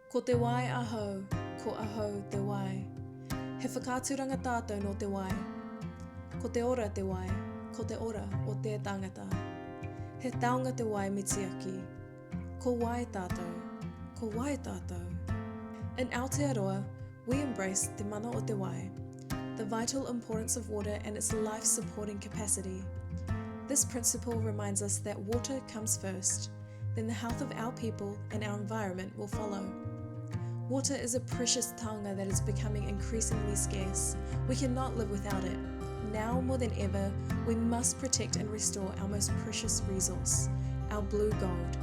Ko te wai ahau, ko ahau te wai. He whakāturanga tātou no te wai. Ko te ora te wai, ko te ora o te tangata. He taonga te wai mitiaki. Ko wai tātou, ko wai tātou. In Aotearoa, we embrace te mana o te wai, the vital importance of water and its life-supporting capacity. This principle reminds us that water comes first, then the health of our people and our environment will follow. Water is a precious taonga that is becoming increasingly scarce. We cannot live without it. Now more than ever, we must protect and restore our most precious resource, our blue gold.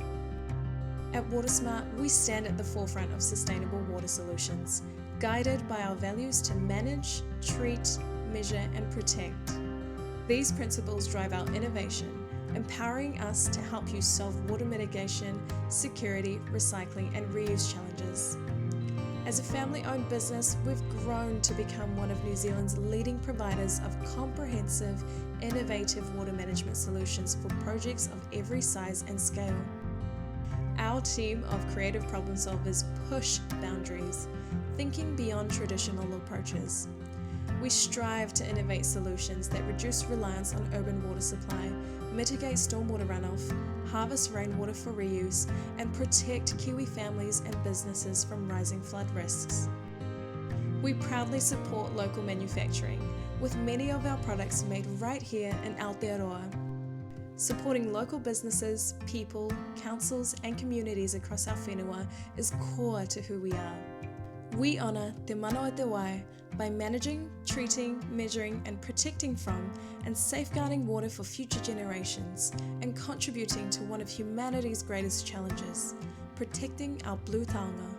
At Watersmart, we stand at the forefront of sustainable water solutions, guided by our values to manage, treat, measure, and protect. These principles drive our innovation, empowering us to help you solve water mitigation, security, recycling, and reuse challenges. As a family-owned business, we've grown to become one of New Zealand's leading providers of comprehensive, innovative water management solutions for projects of every size and scale. Our team of creative problem solvers push boundaries, thinking beyond traditional approaches. We strive to innovate solutions that reduce reliance on urban water supply, mitigate stormwater runoff, harvest rainwater for reuse, and protect Kiwi families and businesses from rising flood risks. We proudly support local manufacturing, with many of our products made right here in Aotearoa. Supporting local businesses, people, councils, and communities across our whenua is core to who we are. We honour te mana o te wai by managing, treating, measuring, and protecting from and safeguarding water for future generations and contributing to one of humanity's greatest challenges, protecting our blue taonga.